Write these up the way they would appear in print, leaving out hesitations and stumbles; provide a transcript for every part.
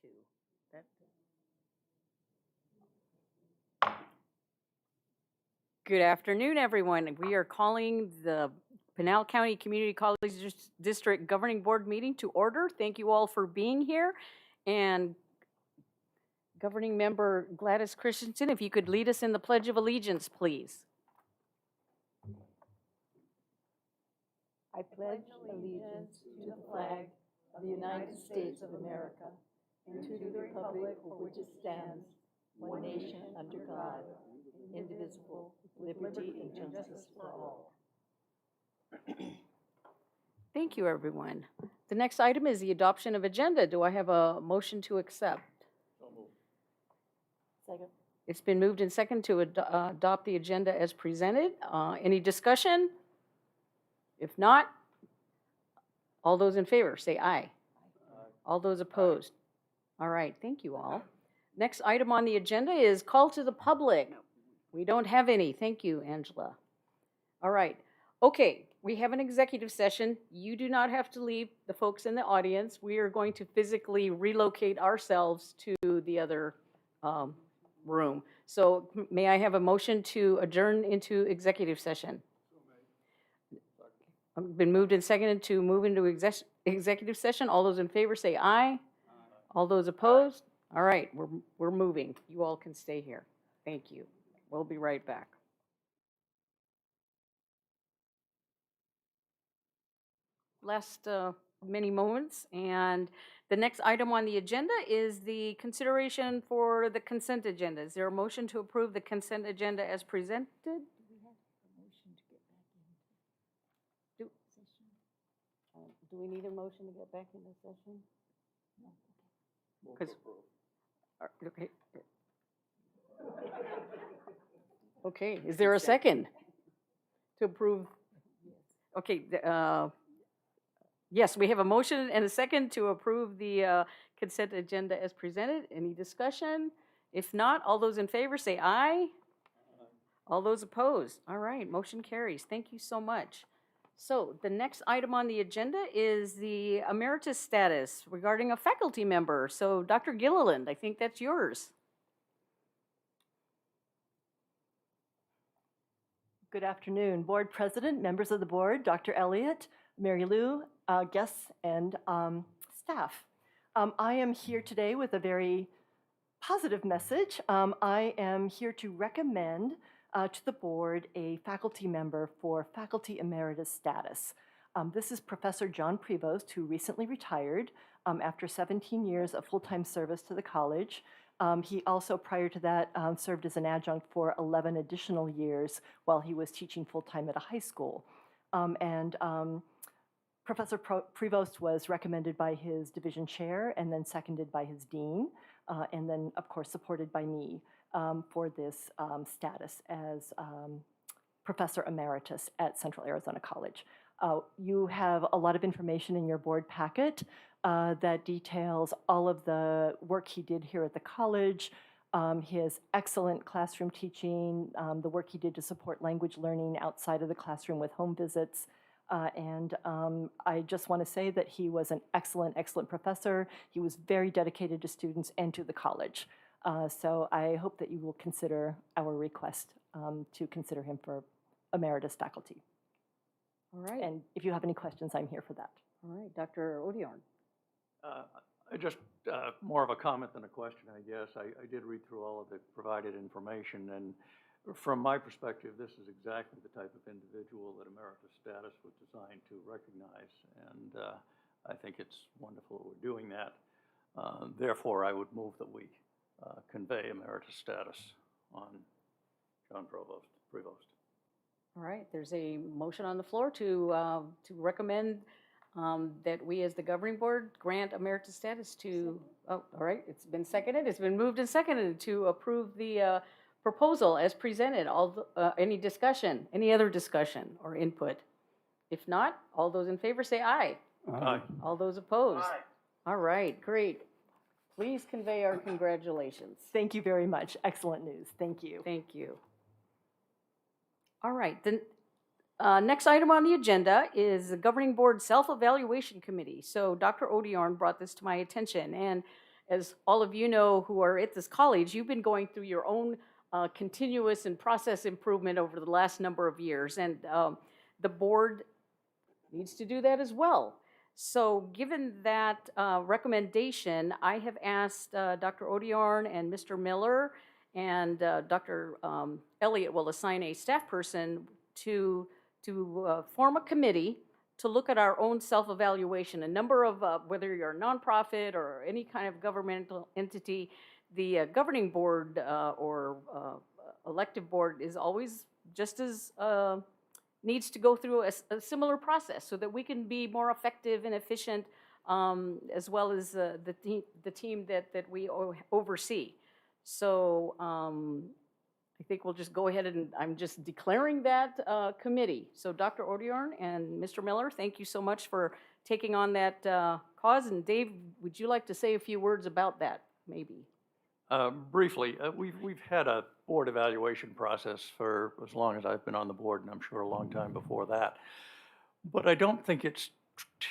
two. That. Good afternoon, everyone. We are calling the Pinal County Community College District Governing Board meeting to order. Thank you all for being here. And Governing Member Gladys Christensen, if you could lead us in the Pledge of Allegiance, please. I pledge allegiance to the flag of the United States of America and to the republic for which it stands, one nation under God, indivisible, with liberty and justice for all. Thank you, everyone. The next item is the adoption of agenda. Do I have a motion to accept? So moved. Second. It's been moved and second to adopt the agenda as presented. Any discussion? If not, all those in favor say aye. Aye. All those opposed? Aye. All right, thank you all. Next item on the agenda is call to the public. We don't have any. Thank you, Angela. All right. Okay, we have an executive session. You do not have to leave, the folks in the audience. We are going to physically relocate ourselves to the other room. So may I have a motion to adjourn into executive session? Been moved and seconded to move into executive session. All those in favor say aye. Aye. All those opposed? Aye. All right, we're moving. You all can stay here. Thank you. We'll be right back. Last many moments, and the next item on the agenda is the consideration for the consent agenda. Is there a motion to approve the consent agenda as presented? Do we need a motion to get back into session? No. Because okay. Okay. Is there a second to approve? Okay. Yes, we have a motion and a second to approve the consent agenda as presented. Any discussion? If not, all those in favor say aye. Aye. All those opposed? All right. Motion carries. Thank you so much. So the next item on the agenda is the emeritus status regarding a faculty member. So Dr. Gilliland, I think that's yours. Good afternoon, Board President, members of the board, Dr. Elliott, Mary Lou, guests, and staff. I am here today with a very positive message. I am here to recommend to the board a faculty member for faculty emeritus status. This is Professor John Prevost, who recently retired after 17 years of full-time service to the college. He also, prior to that, served as an adjunct for 11 additional years while he was teaching full-time at a high school. Professor Prevost was recommended by his division chair and then seconded by his dean, and then, of course, supported by me for this status as Professor Emeritus at Central Arizona College. You have a lot of information in your board packet that details all of the work he did here at the college, his excellent classroom teaching, the work he did to support language learning outside of the classroom with home visits. I just want to say that he was an excellent, excellent professor. He was very dedicated to students and to the college. So I hope that you will consider our request to consider him for emeritus faculty. All right. And if you have any questions, I'm here for that. All right, Dr. Odiorn. Just more of a comment than a question, I guess. I did read through all of the provided information, and from my perspective, this is exactly the type of individual that emeritus status was designed to recognize, and I think it's wonderful that we're doing that. Therefore, I would move that we convey emeritus status on John Prevost. All right, there's a motion on the floor to recommend that we as the governing board grant emeritus status to, all right, it's been seconded. It's been moved and seconded to approve the proposal as presented. Any discussion, any other discussion or input? If not, all those in favor say aye. Aye. All those opposed? Aye. All right, great. Please convey our congratulations. Thank you very much. Excellent news. Thank you. Thank you. All right, the next item on the agenda is the Governing Board Self-Evaluation Committee. So Dr. Odiorn brought this to my attention, and as all of you know who are at this college, you've been going through your own continuous and process improvement over the last number of years, and the board needs to do that as well. So given that recommendation, I have asked Dr. Odiorn and Mr. Miller, and Dr. Elliott will assign a staff person to form a committee to look at our own self-evaluation. A number of, whether you're a nonprofit or any kind of governmental entity, the governing board or elective board is always just as needs to go through a similar process so that we can be more effective and efficient, as well as the team that we oversee. So I think we'll just go ahead and I'm just declaring that committee. So Dr. Odiorn and Mr. Miller, thank you so much for taking on that cause. And Dave, would you like to say a few words about that, maybe? Briefly, we've had a board evaluation process for as long as I've been on the board, and I'm sure a long time before that. But I don't think it's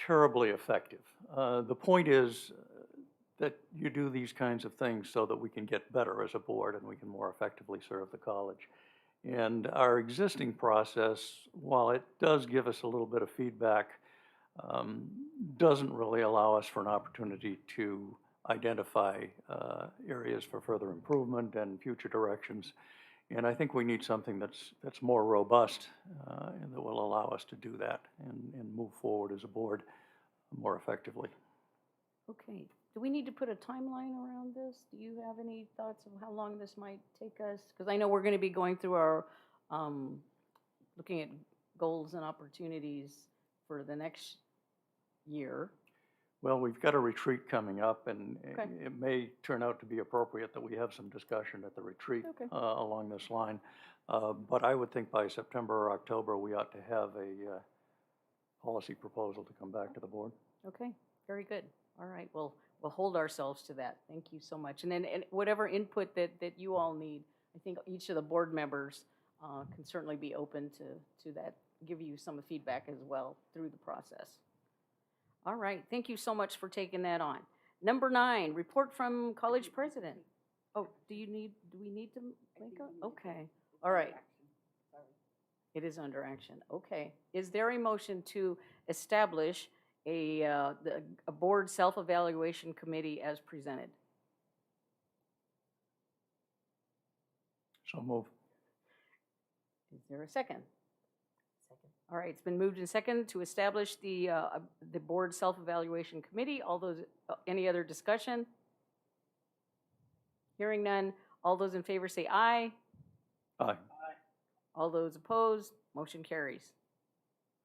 terribly effective. The point is that you do these kinds of things so that we can get better as a board and we can more effectively serve the college. And our existing process, while it does give us a little bit of feedback, doesn't really allow us for an opportunity to identify areas for further improvement and future directions. And I think we need something that's more robust and that will allow us to do that and move forward as a board more effectively. Okay. Do we need to put a timeline around this? Do you have any thoughts of how long this might take us? Because I know we're going to be going through our, looking at goals and opportunities for the next year. Well, we've got a retreat coming up, and Okay. it may turn out to be appropriate that we have some discussion at the retreat along this line. But I would think by September or October, we ought to have a policy proposal to come back to the board. Okay, very good. All right, well, we'll hold ourselves to that. Thank you so much. And then whatever input that you all need, I think each of the board members can certainly be open to that, give you some feedback as well through the process. All right, thank you so much for taking that on. Number 9, report from college president. Oh, do we need to make a, okay, all right. It is under action, okay. Is there a motion to establish a board self-evaluation committee as presented? So move. Is there a second? Second. All right, it's been moved and seconded to establish the board self-evaluation committee. All those, any other discussion? Hearing none, all those in favor say aye. Aye. All those opposed, motion carries.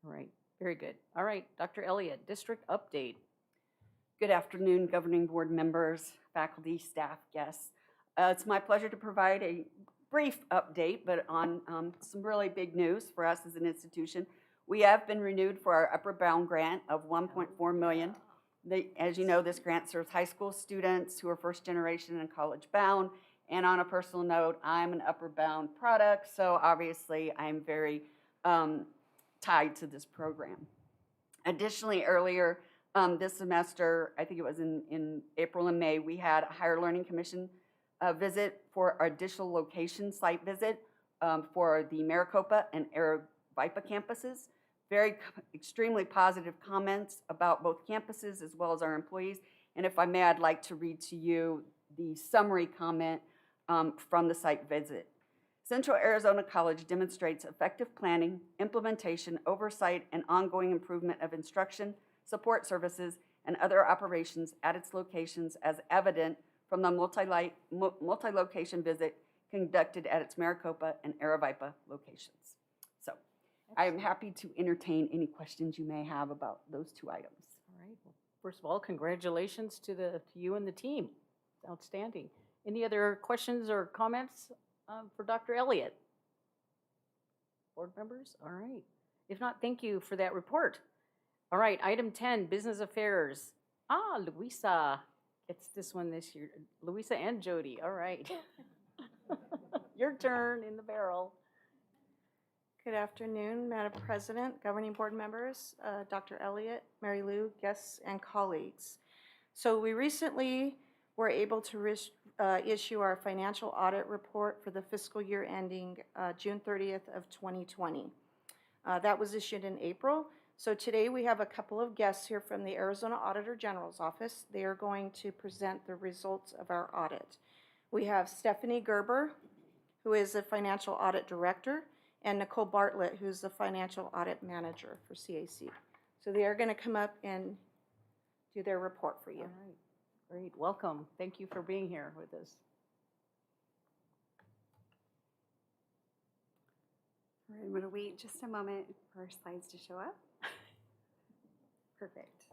All right, very good. All right, Dr. Elliott, district update. Good afternoon, governing board members, faculty, staff, guests. It's my pleasure to provide a brief update, but on some really big news for us as an institution. We have been renewed for our upper bound grant of $1.4 million. As you know, this grant serves high school students who are first generation and college bound. And on a personal note, I'm an upper bound product, so obviously I'm very tied to this program. Additionally, earlier this semester, I think it was in April and May, we had a Higher Learning Commission visit for our additional location site visit for the Maricopa and Aravaipa campuses. Extremely positive comments about both campuses as well as our employees. And if I may, I'd like to read to you the summary comment from the site visit. Central Arizona College demonstrates effective planning, implementation, oversight, and ongoing improvement of instruction, support services, and other operations at its locations as evident from the multi-location visit conducted at its Maricopa and Aravaipa locations. So I am happy to entertain any questions you may have about those 2 items. All right, well, first of all, congratulations to you and the team. Outstanding. Any other questions or comments for Dr. Elliott? Board members? All right. If not, thank you for that report. All right, item 10, business affairs. Louisa gets this one this year. Louisa and Jody, all right. Your turn in the barrel. Good afternoon, Madam President, governing board members, Dr. Elliott, Mary Lou, guests, and colleagues. So we recently we're able to issue our financial audit report for the fiscal year ending June 30th of 2020. That was issued in April. So today we have a couple of guests here from the Arizona Auditor General's office. They are going to present the results of our audit. We have Stephanie Gerber, who is the Financial Audit Director, and Nicole Bartlett, who's the Financial Audit Manager for CAC. So they are going to come up and do their report for you. All right, great, welcome. Thank you for being here with us. All right, I'm going to wait just a moment for our slides to show up. Perfect.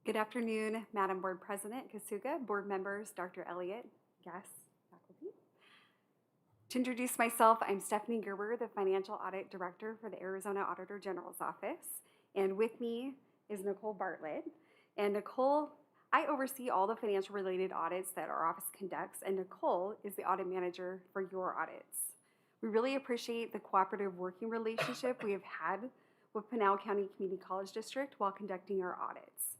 Good afternoon, Madam Board President Kasuga, board members, Dr. Elliott, guests, faculty. To introduce myself, I'm Stephanie Gerber, the Financial Audit Director for the Arizona Auditor General's office. And with me is Nicole Bartlett. And Nicole, I oversee all the financial related audits that our office conducts, and Nicole is the audit manager for your audits. We really appreciate the cooperative working relationship we have had with Pinal County Community College District while conducting our audits.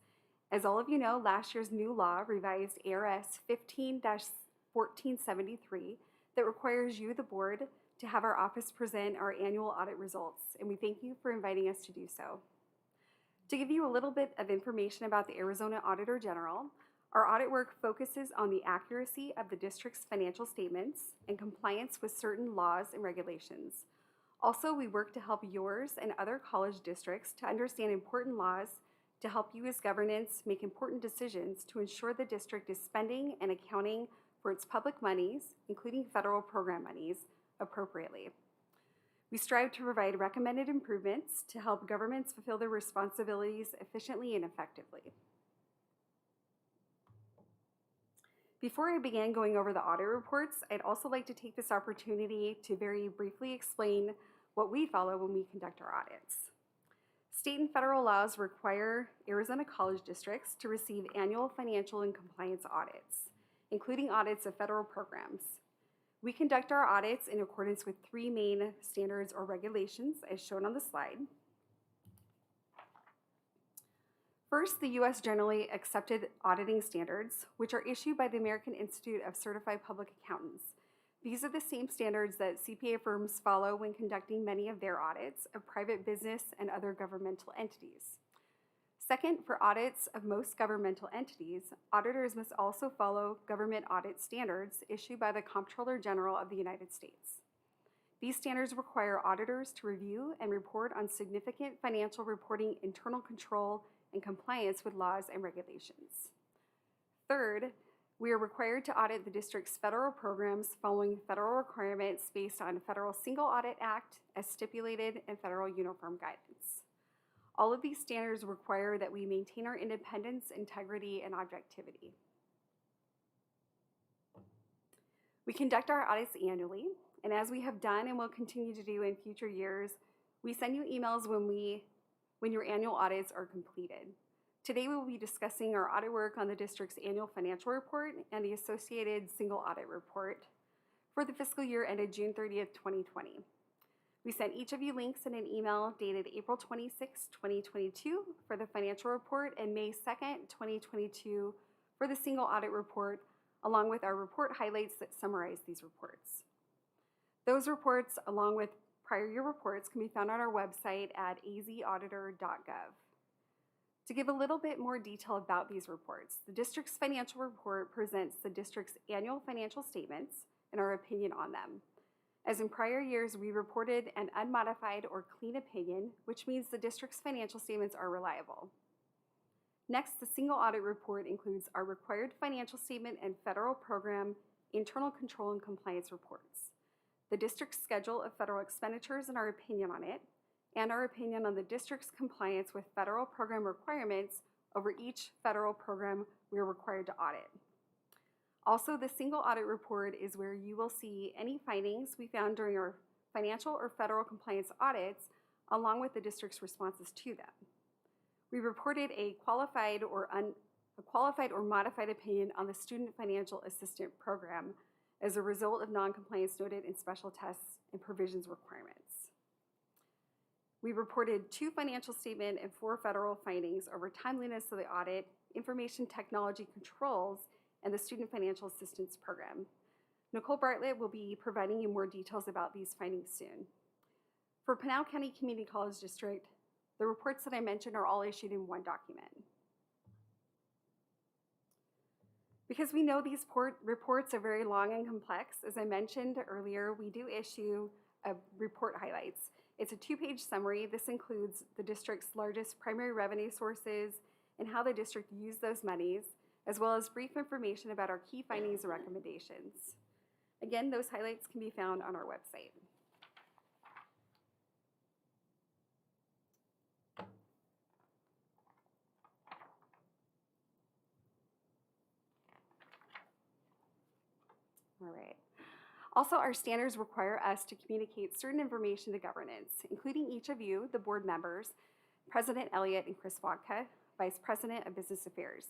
As all of you know, last year's new law revised ARS 15-1473 that requires you, the board, to have our office present our annual audit results, and we thank you for inviting us to do so. To give you a little bit of information about the Arizona Auditor General, our audit work focuses on the accuracy of the district's financial statements and compliance with certain laws and regulations. Also, we work to help yours and other college districts to understand important laws to help you as governance make important decisions to ensure the district is spending and accounting for its public monies, including federal program monies, appropriately. We strive to provide recommended improvements to help governments fulfill their responsibilities efficiently and effectively. Before I begin going over the audit reports, I'd also like to take this opportunity to very briefly explain what we follow when we conduct our audits. State and federal laws require Arizona college districts to receive annual financial and compliance audits, including audits of federal programs. We conduct our audits in accordance with 3 main standards or regulations as shown on the slide. First, the U.S. Generally Accepted Auditing Standards, which are issued by the American Institute of Certified Public Accountants. These are the same standards that CPA firms follow when conducting many of their audits of private business and other governmental entities. Second, for audits of most governmental entities, auditors must also follow government audit standards issued by the Comptroller General of the United States. These standards require auditors to review and report on significant financial reporting, internal control, and compliance with laws and regulations. Third, we are required to audit the district's federal programs following federal requirements based on Federal Single Audit Act as stipulated in federal uniform guidance. All of these standards require that we maintain our independence, integrity, and objectivity. We conduct our audits annually, and as we have done and will continue to do in future years, we send you emails when your annual audits are completed. Today we will be discussing our audit work on the district's annual financial report and the associated single audit report for the fiscal year ended June 30th, 2020. We sent each of you links in an email dated April 26, 2022 for the financial report and May 2nd, 2022 for the single audit report, along with our report highlights that summarize these reports. Those reports, along with prior year reports, can be found on our website at azauditor.gov. To give a little bit more detail about these reports, the district's financial report presents the district's annual financial statements and our opinion on them. As in prior years, we reported an unmodified or clean opinion, which means the district's financial statements are reliable. Next, the single audit report includes our required financial statement and federal program, internal control and compliance reports, the district's schedule of federal expenditures and our opinion on it, and our opinion on the district's compliance with federal program requirements over each federal program we are required to audit. Also, the single audit report is where you will see any findings we found during our financial or federal compliance audits, along with the district's responses to them. We reported a qualified or modified opinion on the Student Financial Assistant Program as a result of noncompliance noted in special tests and provisions requirements. We reported 2 financial statement and 4 federal findings over timeliness of the audit Information Technology Controls, and the Student Financial Assistance Program. Nicole Bartlett will be providing you more details about these findings soon. For Pinal County Community College District, the reports that I mentioned are all issued in one document. Because we know these reports are very long and complex, as I mentioned earlier, we do issue a report highlights. It's a 2-page summary. This includes the district's largest primary revenue sources and how the district used those monies, as well as brief information about our key findings and recommendations. Again, those highlights can be found on our website. All right. Also, our standards require us to communicate certain information to governance, including each of you, the board members, President Elliott and Chris Wadka, Vice President of Business Affairs.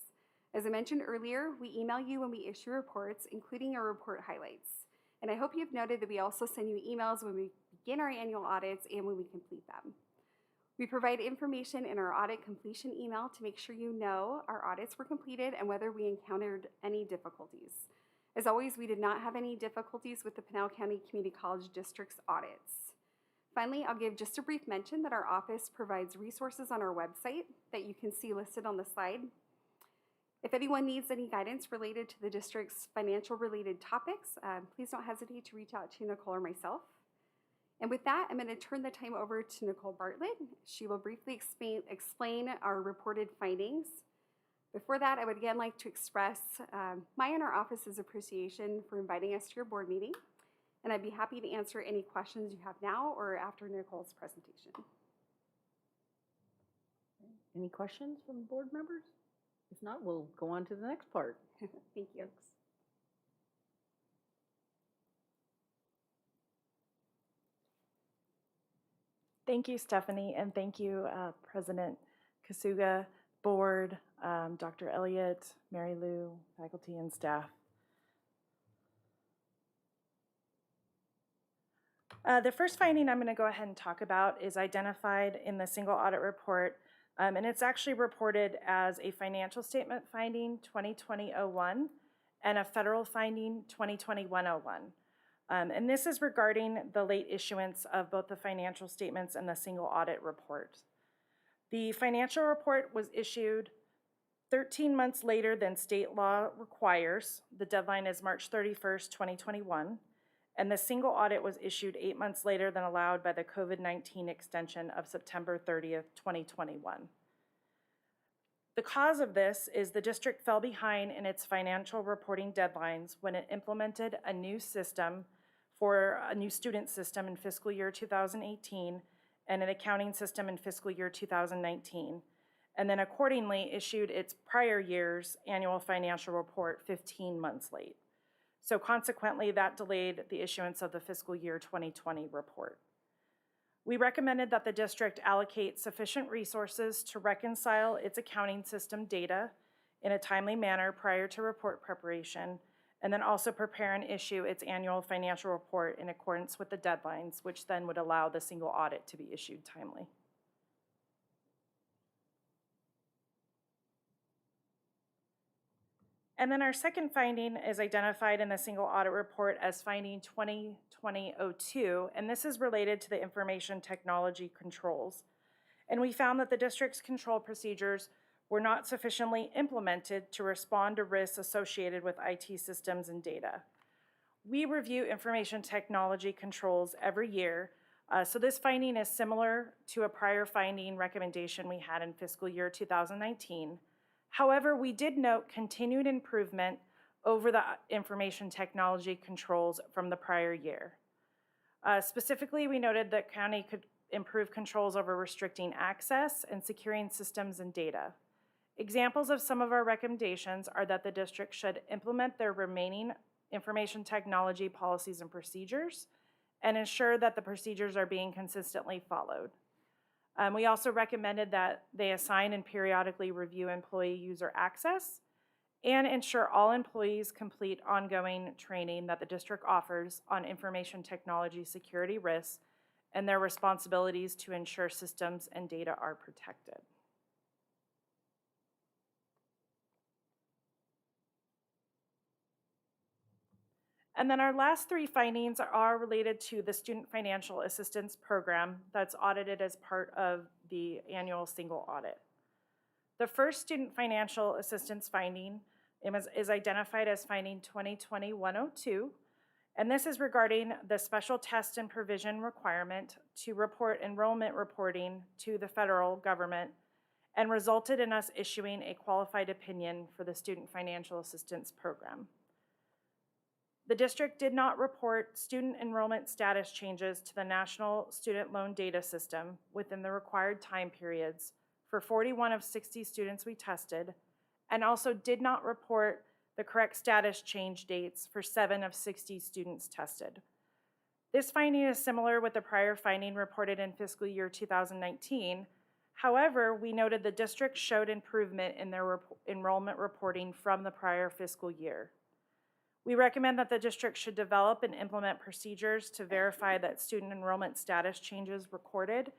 As I mentioned earlier, we email you when we issue reports, including our report highlights. And I hope you've noted that we also send you emails when we begin our annual audits and when we complete them. We provide information in our audit completion email to make sure you know our audits were completed and whether we encountered any difficulties. As always, we did not have any difficulties with the Pinal County Community College District's audits. Finally, I'll give just a brief mention that our office provides resources on our website that you can see listed on the slide. If anyone needs any guidance related to the district's financial related topics, please don't hesitate to reach out to Nicole or myself. And with that, I'm going to turn the time over to Nicole Bartlett. She will briefly explain our reported findings. Before that, I would again like to express my and our office's appreciation for inviting us to your board meeting, and I'd be happy to answer any questions you have now or after Nicole's presentation. Any questions from board members? If not, we'll go on to the next part. Thank you. Thank you, Stephanie, and thank you, President Kasuga, board, Dr. Elliott, Mary Lou, faculty, and staff. The first finding I'm going to go ahead and talk about is identified in the single audit report, and it's actually reported as a financial statement finding 2020-01 and a federal finding 2020-101. And this is regarding the late issuance of both the financial statements and the single audit report. The financial report was issued 13 months later than state law requires. The deadline is March 31st, 2021. And the single audit was issued 8 months later than allowed by the COVID-19 extension of September 30th, 2021. The cause of this is the district fell behind in its financial reporting deadlines when it implemented a new system for a new student system in fiscal year 2018 and an accounting system in fiscal year 2019, and then accordingly issued its prior year's annual financial report 15 months late. So consequently, that delayed the issuance of the fiscal year 2020 report. We recommended that the district allocate sufficient resources to reconcile its accounting system data in a timely manner prior to report preparation, and then also prepare and issue its annual financial report in accordance with the deadlines, which then would allow the single audit to be issued timely. And then our second finding is identified in the single audit report as finding 2020-02, and this is related to the information technology controls. And we found that the district's control procedures were not sufficiently implemented to respond to risks associated with IT systems and data. We review information technology controls every year, so this finding is similar to a prior finding recommendation we had in fiscal year 2019. However, we did note continued improvement over the information technology controls from the prior year. Specifically, we noted that county could improve controls over restricting access and securing systems and data. Examples of some of our recommendations are that the district should implement their remaining information technology policies and procedures and ensure that the procedures are being consistently followed. We also recommended that they assign and periodically review employee user access and ensure all employees complete ongoing training that the district offers on information technology security risks and their responsibilities to ensure systems and data are protected. And then our last three findings are related to the Student Financial Assistance Program that's audited as part of the annual single audit. The first Student Financial Assistance finding is identified as finding 2020-102, and this is regarding the special test and provision requirement to report enrollment reporting to the federal government and resulted in us issuing a qualified opinion for the Student Financial Assistance Program. The district did not report student enrollment status changes to the National Student Loan Data System within the required time periods for 41 of 60 students we tested, and also did not report the correct status change dates for 7 of 60 students tested. This finding is similar with the prior finding reported in fiscal year 2019. However, we noted the district showed improvement in their enrollment reporting from the prior fiscal year. We recommend that the district should develop and implement procedures to verify that student enrollment status changes recorded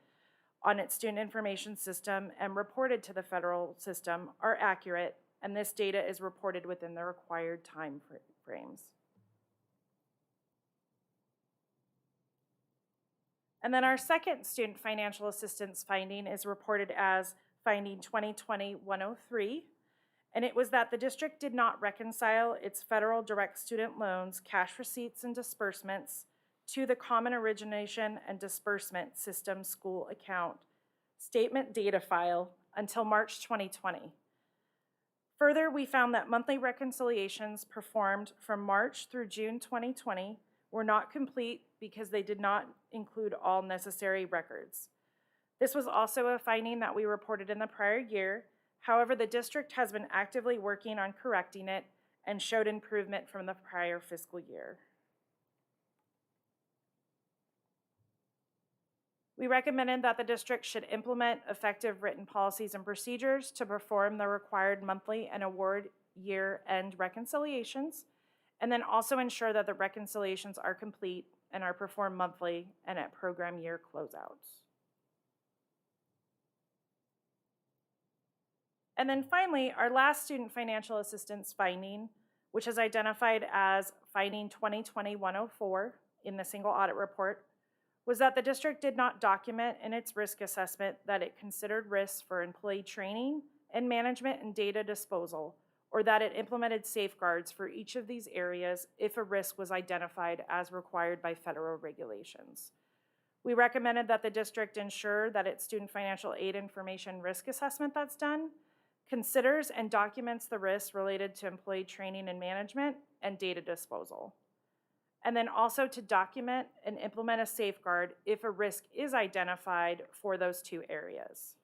on its student information system and reported to the federal system are accurate, and this data is reported within the required time frames. And then our second student financial assistance finding is reported as finding 2020-103, and it was that the district did not reconcile its federal direct student loans, cash receipts, and disbursements to the Common Origination and Disbursement System School Account Statement Data File until March 2020. Further, we found that monthly reconciliations performed from March through June 2020 were not complete because they did not include all necessary records. This was also a finding that we reported in the prior year. However, the district has been actively working on correcting it and showed improvement from the prior fiscal year. We recommended that the district should implement effective written policies and procedures to perform the required monthly and award year-end reconciliations, and then also ensure that the reconciliations are complete and are performed monthly and at program year closeouts. And then finally, our last student financial assistance finding, which is identified as finding 2020-104 in the single audit report, was that the district did not document in its risk assessment that it considered risks for employee training and management and data disposal, or that it implemented safeguards for each of these areas if a risk was identified as required by federal regulations. We recommended that the district ensure that its student financial aid information risk assessment that's done considers and documents the risks related to employee training and management and data disposal. And then also to document and implement a safeguard if a risk is identified for those two areas.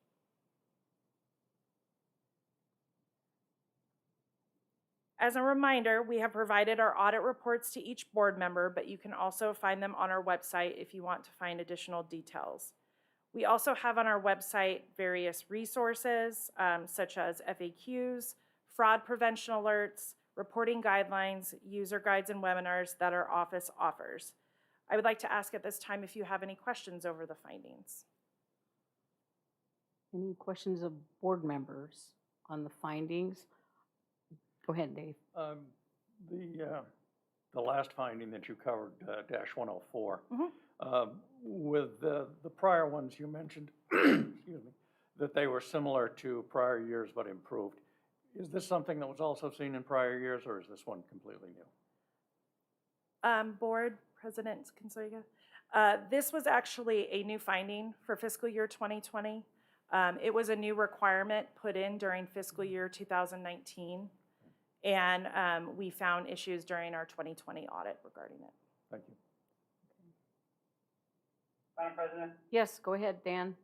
As a reminder, we have provided our audit reports to each board member, but you can also find them on our website if you want to find additional details. We also have on our website various resources such as FAQs, fraud prevention alerts, reporting guidelines, user guides, and webinars that our office offers. I would like to ask at this time if you have any questions over the findings. Any questions of board members on the findings? Go ahead, Dave. The last finding that you covered, dash 104, with the prior ones you mentioned, excuse me, that they were similar to prior years but improved. Is this something that was also seen in prior years, or is this one completely new? Board President Consuega, this was actually a new finding for fiscal year 2020. It was a new requirement put in during fiscal year 2019. And we found issues during our 2020 audit regarding it. Thank you. Madam President? Yes, go ahead, Dan.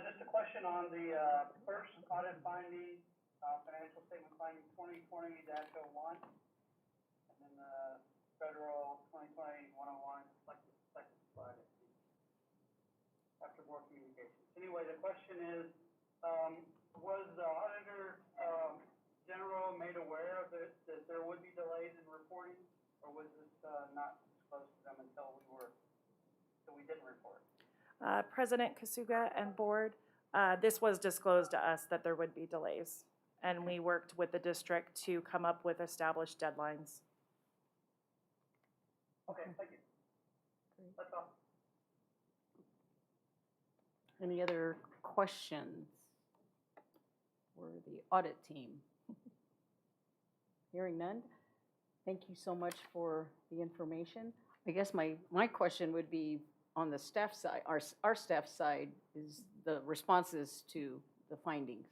Just a question on the first audit finding, financial statement finding 2020-01, and then the federal 2020-101, second slide, after board communications. Anyway, the question is, was the auditor general made aware of it, that there would be delays in reporting, or was this not disclosed to them until we didn't report? President Kasuga and board, this was disclosed to us that there would be delays, and we worked with the district to come up with established deadlines. Okay, thank you. Great. That's all. Any other questions for the audit team? Hearing none, thank you so much for the information. I guess my question would be on the staff side, our staff side is the responses to the findings.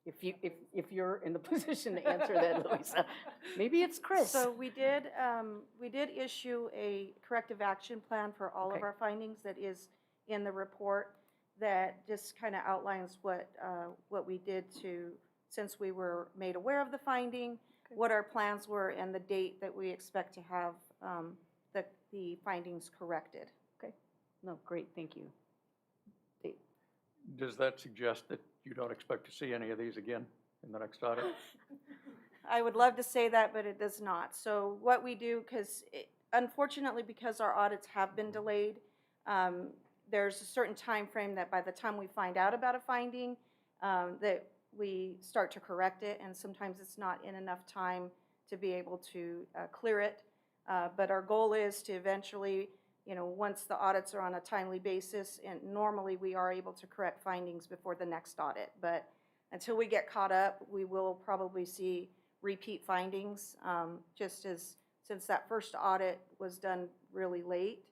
If you're in the position to answer that, Louisa, maybe it's Chris. So we did issue a corrective action plan for all of Okay. our findings that is in the report that just kind of outlines what we did since we were made aware of the finding, Okay. what our plans were, and the date that we expect to have the findings corrected. No, great, thank you. Does that suggest that you don't expect to see any of these again in the next audit? I would love to say that, but it does not. So what we do, unfortunately, because our audits have been delayed, there's a certain time frame that by the time we find out about a finding, that we start to correct it, and sometimes it's not in enough time to be able to clear it. But our goal is to eventually, once the audits are on a timely basis, and normally we are able to correct findings before the next audit. But until we get caught up, we will probably see repeat findings, since that first audit was done really late.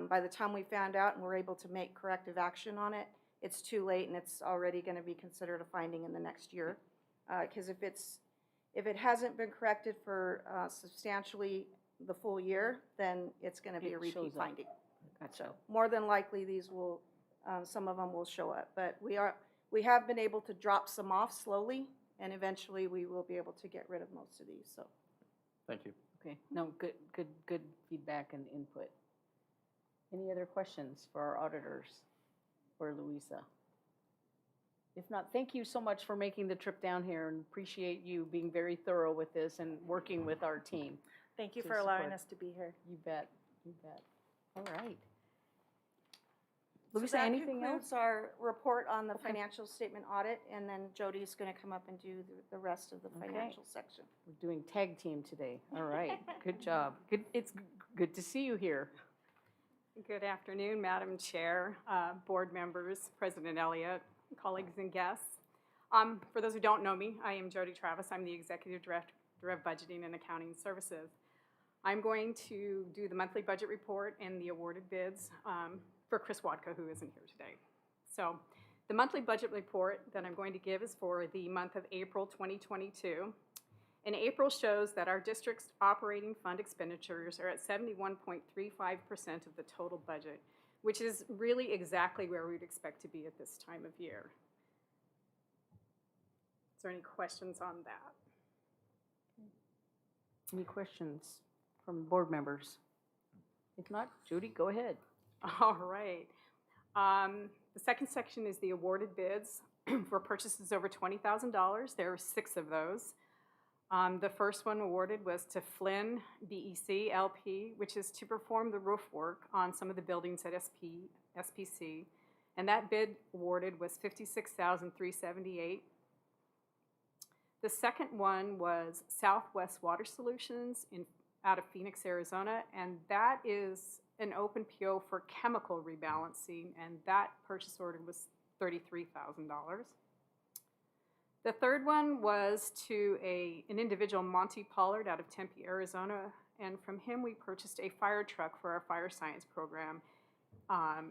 By the time we found out and were able to make corrective action on it, it's too late and it's already going to be considered a finding in the next year. Because if it hasn't been corrected for substantially the full year, then it's going to be It a repeat shows up. finding. Gotcha. More than likely, these will, some of them will show up. But we have been able to drop some off slowly, and eventually we will be able to get rid of most of these. So Thank you. Okay, no, good feedback and input. Any other questions for our auditors or Louisa? If not, thank you so much for making the trip down here, and appreciate you being very thorough with this and working with our team. Thank you To for allowing support. us to be here. You bet, you bet. All right. So Louisa, that anything else? concludes our report on the Okay. financial statement audit, and then Jody's going to come up and do the rest of the Okay. financial section. We're doing tag team today. All right, good job. Good, it's good to see you here. Good afternoon, Madam Chair, board members, President Elliott, colleagues and guests. For those who don't know me, I am Jody Travis. I'm the Executive Director of Budgeting and Accounting Services. I'm going to do the monthly budget report and the awarded bids for Chris Wadka, who isn't here today. So the monthly budget report that I'm going to give is for the month of April 2022. And April shows that our district's operating fund expenditures are at 71.35% of the total budget, which is really exactly where we'd expect to be at this time of year. Is there any questions on that? Any questions from board members? If not, Judy, go ahead. All right. The second section is the awarded bids for purchases over $20,000. There are 6 of those. The first one awarded was to Flynn BEC LP, which is to perform the roof work on some of the buildings at SPC. And that bid awarded was $56,378. The second one was Southwest Water Solutions out of Phoenix, Arizona, and that is an open PO for chemical rebalancing, and that purchase order was $33,000. The third one was to an individual, Monty Pollard, out of Tempe, Arizona, and from him we purchased a fire truck for our fire science program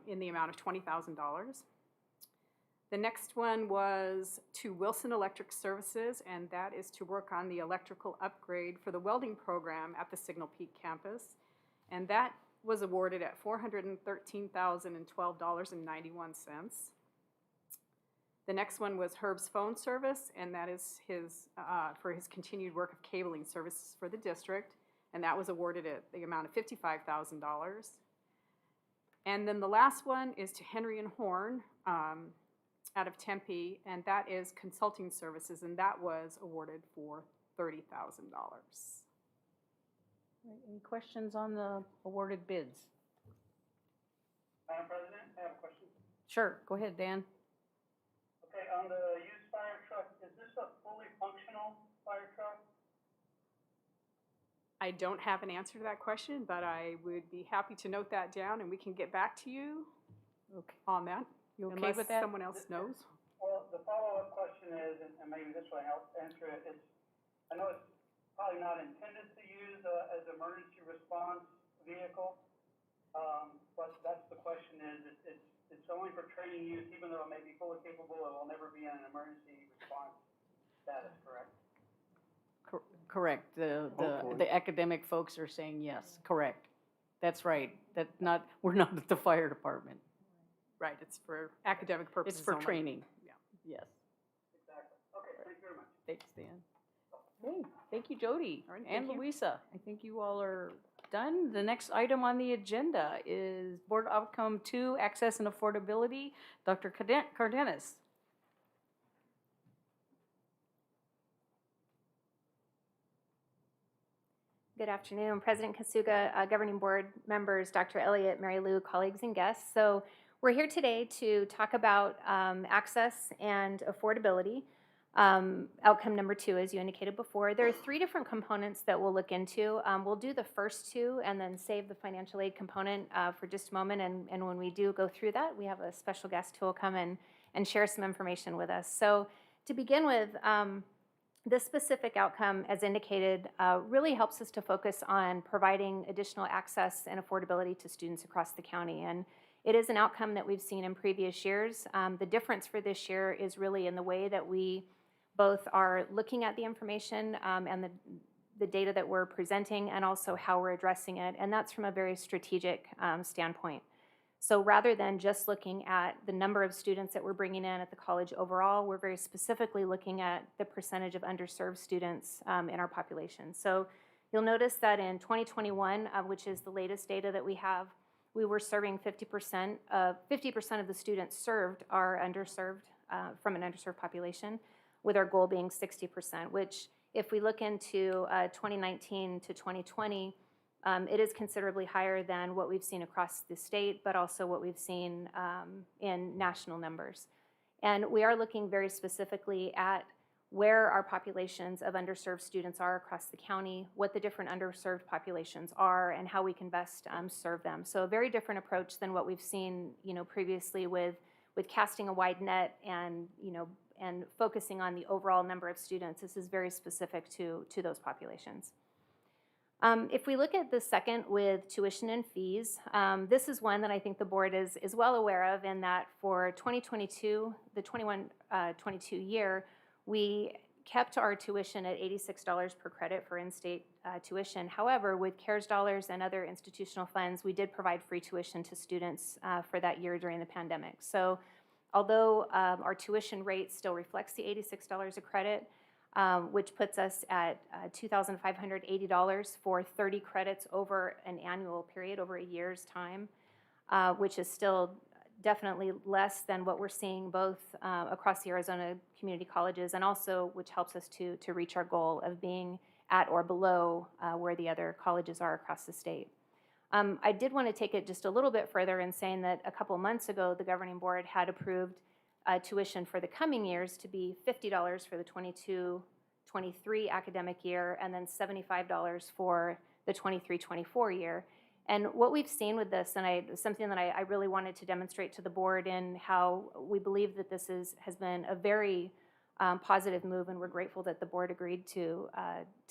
in the amount of $20,000. The next one was to Wilson Electric Services, and that is to work on the electrical upgrade for the welding program at the Signal Peak campus, and that was awarded at $413,012.91. The next one was Herb's Phone Service, and that is for his continued work of cabling services for the district, and that was awarded at the amount of $55,000. And then the last one is to Henry and Horn out of Tempe, and that is consulting services, and that was awarded for $30,000. Any questions on the awarded bids? Madam President, I have a question. Sure, go ahead, Dan. Okay, on the used fire truck, is this a fully functional fire truck? I I don't have an answer to that question, but I would be happy to note that down, and we can get back to you Okay. on that. You okay Unless with that? someone else knows. Well, the follow-up question is, and maybe this will help answer it, is, I know it's probably not intended to use as emergency response vehicle, but that's the question is, it's only for training use, even though it may be fully capable, it will never be in an emergency response status, correct? Correct. The academic folks are saying yes, correct. That's right. We're not at the fire department. Right, it's for academic purposes It's for only. training. Yeah. Yes. Exactly. Okay, thank you very much. Thanks, Dan. Okay, thank you, Jody All right, and thank you. Louisa. I think you all are done. The next item on the agenda is Board Outcome 2, Access and Affordability. Dr. Cardenas. Good afternoon, President Kasuga, Governing Board members, Dr. Elliott, Mary Lou, colleagues and guests. So we're here today to talk about access and affordability. Outcome number 2, as you indicated before. There are 3 different components that we'll look into. We'll do the first 2 and then save the financial aid component for just a moment. And when we do go through that, we have a special guest who will come in and share some information with us. So to begin with, this specific outcome, as indicated, really helps us to focus on providing additional access and affordability to students across the county. And it is an outcome that we've seen in previous years. The difference for this year is really in the way that we both are looking at the information and the data that we're presenting, and also how we're addressing it. And that's from a very strategic standpoint. So rather than just looking at the number of students that we're bringing in at the college overall, we're very specifically looking at the percentage of underserved students in our population. So you'll notice that in 2021, which is the latest data that we have, we were serving 50% of the students served are underserved from an underserved population, with our goal being 60%, which if we look into 2019 to 2020, it is considerably higher than what we've seen across the state, but also what we've seen in national numbers. And we are looking very specifically at where our populations of underserved students are across the county, what the different underserved populations are, and how we can best serve them. So a very different approach than what we've seen, previously with casting a wide net and, and focusing on the overall number of students. This is very specific to those populations. If we look at the second with tuition and fees, this is one that I think the board is well aware of, in that for 2022, the 21-22 year, we kept our tuition at $86 per credit for in-state tuition. However, with CARES dollars and other institutional funds, we did provide free tuition to students for that year during the pandemic. So although our tuition rate still reflects the $86 a credit, which puts us at $2,580 for 30 credits over an annual period, over a year's time, which is still definitely less than what we're seeing both across the Arizona community colleges, and also which helps us to reach our goal of being at or below where the other colleges are across the state. I did want to take it just a little bit further in saying that a couple months ago, the governing board had approved tuition for the coming years to be $50 for the 22-23 academic year, and then $75 for the 23-24 year. And what we've seen with this, and something that I really wanted to demonstrate to the board, in how we believe that this has been a very positive move, and we're grateful that the board agreed to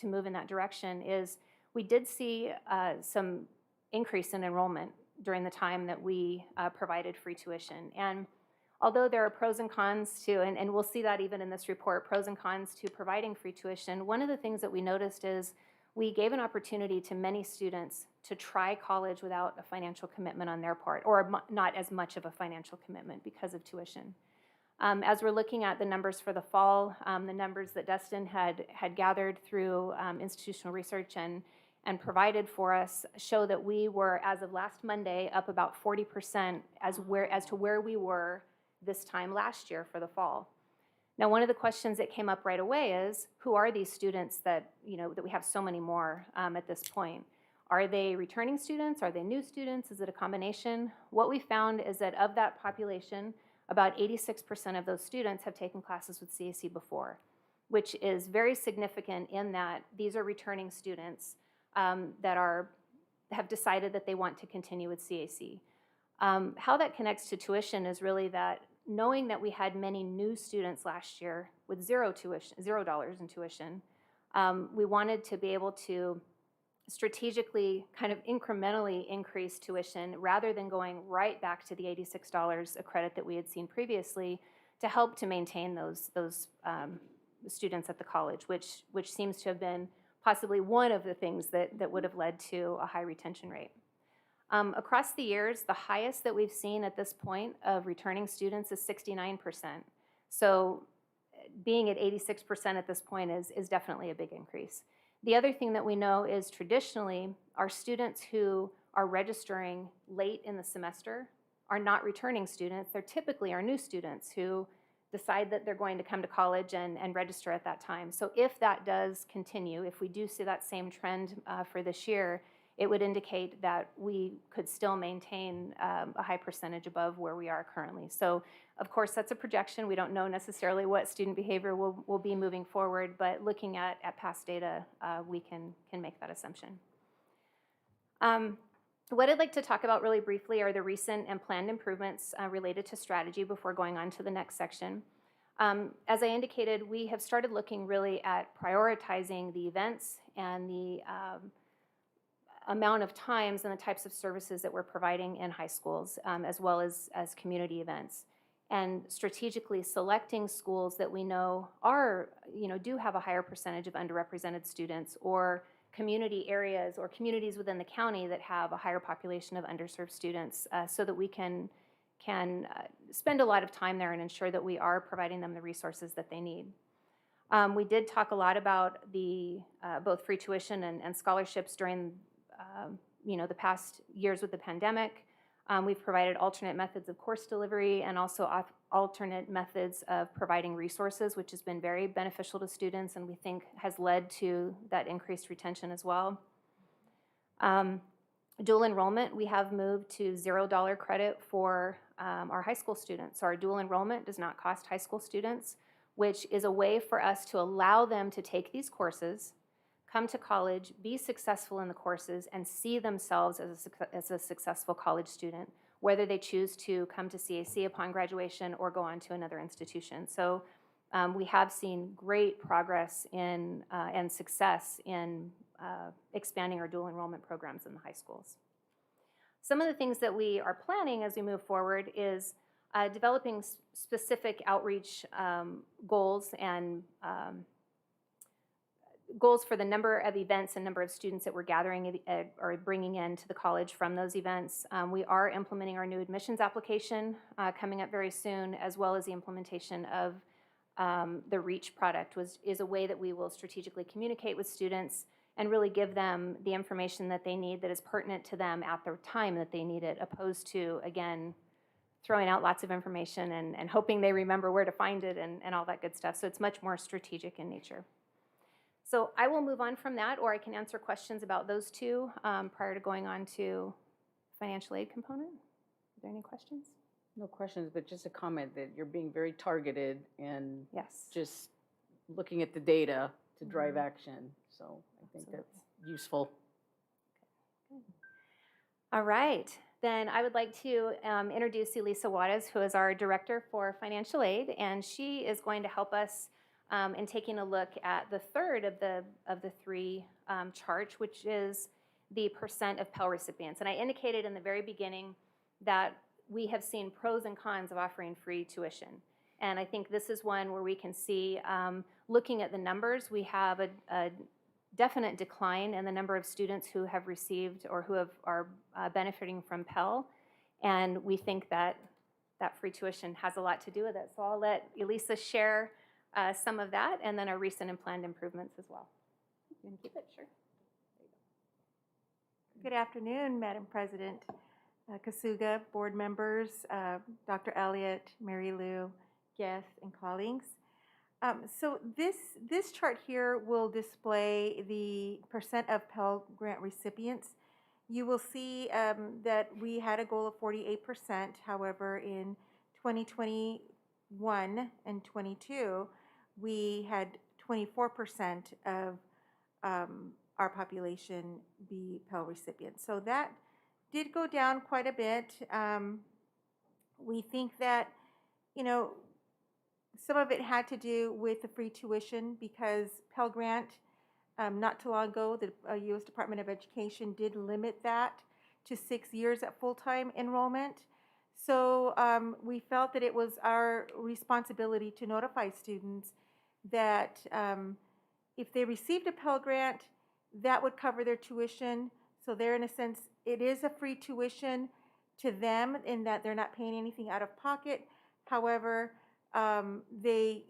move in that direction, is we did see some increase in enrollment during the time that we provided free tuition. And although there are pros and cons to, and we'll see that even in this report, pros and cons to providing free tuition, one of the things that we noticed is we gave an opportunity to many students to try college without a financial commitment on their part, or not as much of a financial commitment because of tuition. As we're looking at the numbers for the fall, the numbers that Dustin had gathered through institutional research and provided for us show that we were, as of last Monday, up about 40% as to where we were this time last year for the fall. Now, one of the questions that came up right away is, who are these students that we have so many more at this point? Are they returning students? Are they new students? Is it a combination? What we found is that of that population, about 86% of those students have taken classes with CAC before, which is very significant in that these are returning students. that have decided that they want to continue with CAC. How that connects to tuition is really that knowing that we had many new students last year with $0 in tuition, we wanted to be able to strategically kind of incrementally increase tuition rather than going right back to the $86 a credit that we had seen previously to help to maintain those students at the college, which seems to have been possibly one of the things that would have led to a high retention rate. Across the years, the highest that we've seen at this point of returning students is 69%. So being at 86% at this point is definitely a big increase. The other thing that we know is traditionally our students who are registering late in the semester are not returning students. They're typically our new students who decide that they're going to come to college and register at that time. So if that does continue, if we do see that same trend for this year, it would indicate that we could still maintain a high percentage above where we are currently. So of course, that's a projection. We don't know necessarily what student behavior will be moving forward, but looking at past data, we can make that assumption. What I'd like to talk about really briefly are the recent and planned improvements related to strategy before going on to the next section. As I indicated, we have started looking really at prioritizing the events and the amount of times and the types of services that we're providing in high schools, as well as community events. And strategically selecting schools that we know do have a higher percentage of underrepresented students, or community areas or communities within the county that have a higher population of underserved students, so that we can spend a lot of time there and ensure that we are providing them the resources that they need. We did talk a lot about the both free tuition and scholarships during the past years with the pandemic. We've provided alternate methods of course delivery and also alternate methods of providing resources, which has been very beneficial to students and we think has led to that increased retention as well. Dual enrollment, we have moved to $0 credit for our high school students. So our dual enrollment does not cost high school students, which is a way for us to allow them to take these courses, come to college, be successful in the courses, and see themselves as a successful college student, whether they choose to come to CAC upon graduation or go on to another institution. So we have seen great progress in and success in expanding our dual enrollment programs in the high schools. Some of the things that we are planning as we move forward is developing specific outreach goals and goals for the number of events and number of students that we're gathering or bringing into the college from those events. We are implementing our new admissions application coming up very soon, as well as the implementation of the REACH product, which is a way that we will strategically communicate with students and really give them the information that they need that is pertinent to them at the time that they need it, opposed to, again, throwing out lots of information and hoping they remember where to find it and all that good stuff. So it's much more strategic in nature. So I will move on from that, or I can answer questions about those two prior to going on to financial aid component. Are there any questions? No questions, but just a comment that you're being very targeted and Yes. just looking at the data to drive action. So I think that's useful. All right. Then I would like to introduce Elisa Juarez, who is our Director for Financial Aid, and she is going to help us in taking a look at the third of the three charts, which is the percent of Pell recipients. And I indicated in the very beginning that we have seen pros and cons of offering free tuition. And I think this is one where we can see, looking at the numbers, we have a definite decline in the number of students who have received or who are benefiting from Pell. And we think that free tuition has a lot to do with it. So I'll let Elisa share some of that, and then our recent and planned improvements as well. You can keep it, sure. There you go. Good afternoon, Madam President Kasuga, board members, Dr. Elliott, Mary Lou, guests, and colleagues. So this chart here will display the percent of Pell Grant recipients. You will see that we had a goal of 48%. However, in 2021 and 22, we had 24% of our population be Pell recipients. So that did go down quite a bit. We think that, you know, some of it had to do with the free tuition because Pell Grant, not too long ago, the U.S. Department of Education did limit that to 6 years at full-time enrollment. So we felt that it was our responsibility to notify students that if they received a Pell Grant, that would cover their tuition. So they're, in a sense, it is a free tuition to them in that they're not paying anything out of pocket. However, they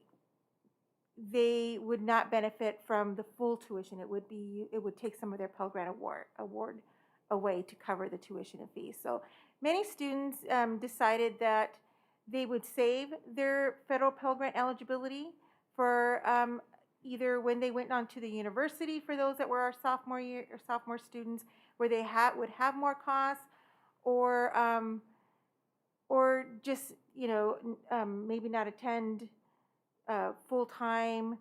would not benefit from the full tuition. It would take some of their Pell Grant award away to cover the tuition and fees. So many students decided that they would save their federal Pell Grant eligibility for either when they went on to the university for those that were our sophomore year or sophomore students, where they would have more costs, or just maybe not attend full time,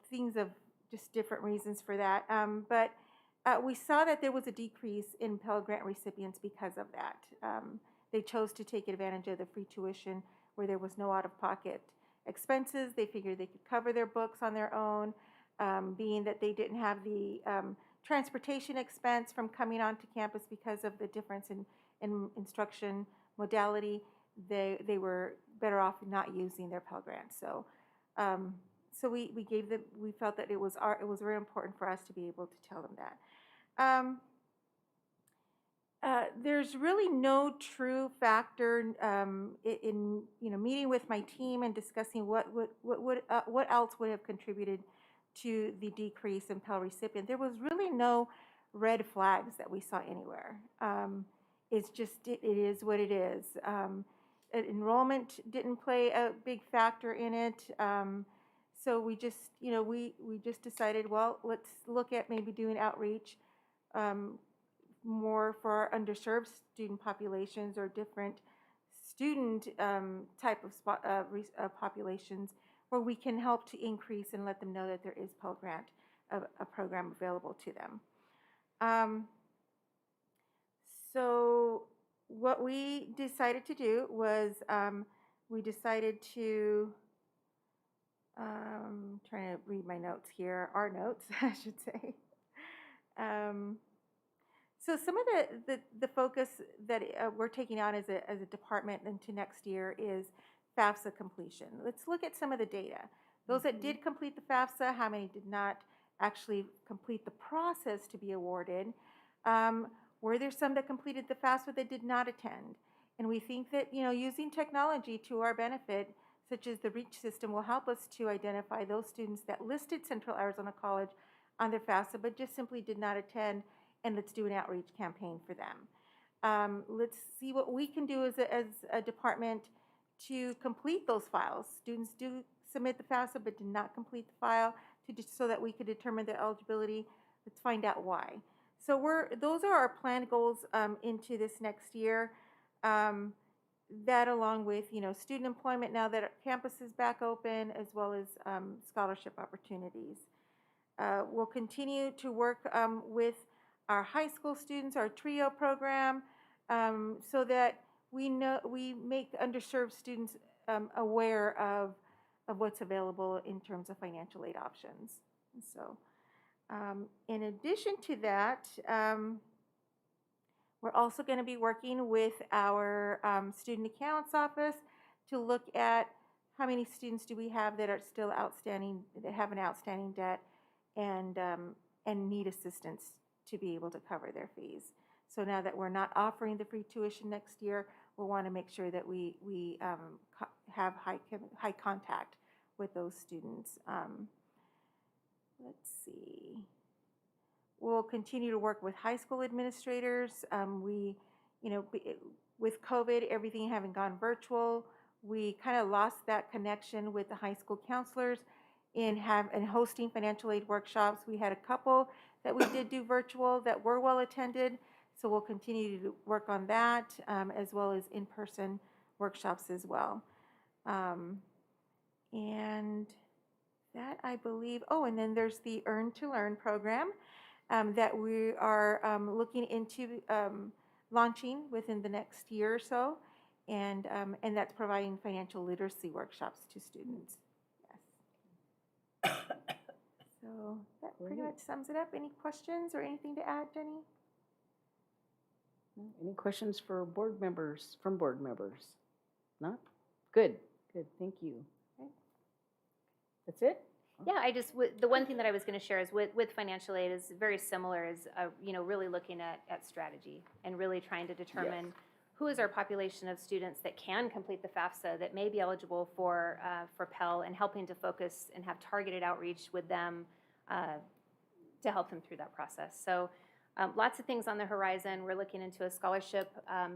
things of just different reasons for that. But we saw that there was a decrease in Pell Grant recipients because of that. They chose to take advantage of the free tuition where there was no out-of-pocket expenses. They figured they could cover their books on their own, being that they didn't have the transportation expense from coming onto campus because of the difference in instruction modality. They were better off not using their Pell Grant. So we felt that it was very important for us to be able to tell them that. There's really no true factor in meeting with my team and discussing what else would have contributed to the decrease in Pell recipient. There was really no red flags that we saw anywhere. It's just it is what it is. Enrollment didn't play a big factor in it. So we just decided, well, let's look at maybe doing outreach more for our underserved student populations or different student type of populations where we can help to increase and let them know that there is Pell Grant, a program available to them. So what we decided to do was we decided to, trying to read my notes here, our notes, I should say. So some of the focus that we're taking on as a department into next year is FAFSA completion. Let's look at some of the data. Those that did complete the FAFSA, how many did not actually complete the process to be awarded? Were there some that completed the FAFSA that did not attend? And we think that using technology to our benefit, such as the REACH system, will help us to identify those students that listed Central Arizona College on their FAFSA but just simply did not attend, and let's do an outreach campaign for them. Let's see what we can do as a department to complete those files. Students do submit the FAFSA but did not complete the file so that we could determine their eligibility. Let's find out why. So those are our planned goals into this next year. That along with student employment now that our campus is back open, as well as scholarship opportunities. We'll continue to work with our high school students, our TRIO program, so that we make underserved students aware of what's available in terms of financial aid options. And so in addition to that, we're also going to be working with our student accounts office to look at how many students do we have that are still outstanding, that have an outstanding debt, and need assistance to be able to cover their fees. So now that we're not offering the free tuition next year, we'll want to make sure that we have high contact with those students. Let's see. We'll continue to work with high school administrators. With COVID, everything having gone virtual, we kind of lost that connection with the high school counselors in hosting financial aid workshops. We had a couple that we did do virtual that were well attended, so we'll continue to work on that, as well as in-person workshops as well. And that, I believe, and then there's the Earn to Learn program. that we are looking into launching within the next year or so, and that's providing financial literacy workshops to students. Yes. So that pretty much sums it up. Any questions or anything to add, Jenny? Any questions for board members, from board members? Not? Good, good, thank you. Okay. That's it? Yeah, the one thing that I was going to share is with financial aid is very similar, is, really looking at strategy and really trying to determine who is our population of students that can complete the FAFSA, that may be eligible for Pell, and helping to focus and have targeted outreach with them to help them through that process. So lots of things on the horizon. We're looking into a scholarship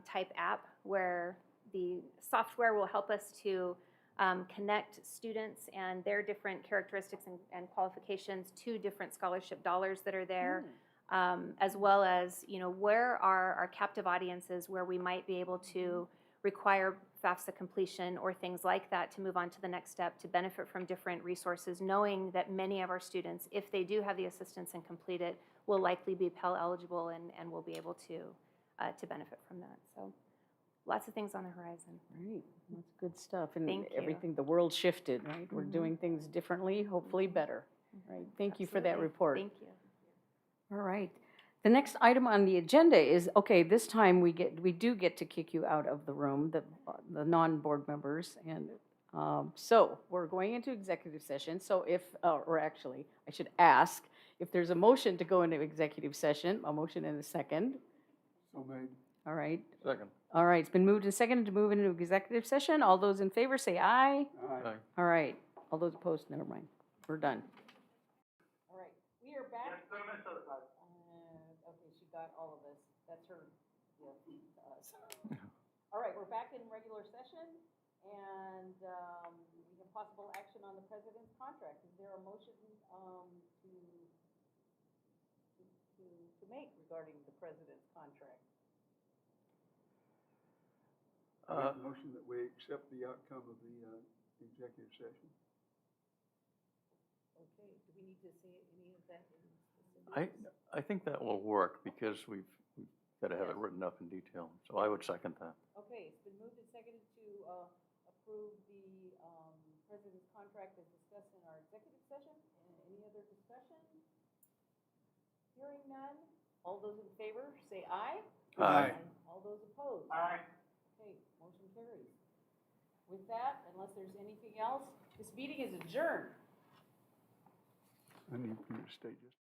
type app where the software will help us to connect students and their different characteristics and qualifications to different scholarship dollars that are there, as well as, where are our captive audiences where we might be able to require FAFSA completion or things like that to move on to the next step, to benefit from different resources, knowing that many of our students, if they do have the assistance and complete it, will likely be Pell eligible and will be able to benefit from that. So lots of things on the horizon. Right, that's good stuff. And Thank you. everything, the world shifted, right? We're doing things differently, hopefully better, right? Thank you for that Absolutely. report. Thank you. All right. The next item on the agenda is, okay, this time we do get to kick you out of the room, the non-board members. And so we're going into executive session. So or actually, I should ask if there's a motion to go into executive session, a motion and a second. So made. All right. Second. All right, it's been moved and seconded to move into executive session. All those in favor say aye. Aye. All right. All those opposed, never mind. We're done. All right, we are back. Yes, sir, Ms. Sosa. Okay, she got all of this. That's her gift to us. All right, we're back in regular session, and we have possible action on the president's contract. Is there a motion to make regarding the president's contract? Motion that we accept the outcome of the executive session. Okay, do we need to say any of that in specifics? I think that will work because we've got to have it written up in detail. So I would second that. Okay, it's been moved and seconded to approve the president's contract as discussed in our executive session. Any other discussion? Hearing none. All those in favor, say aye. Aye. All those opposed? Aye. Okay, motion carries. With that, unless there's anything else, this meeting is adjourned. I need you to stay just.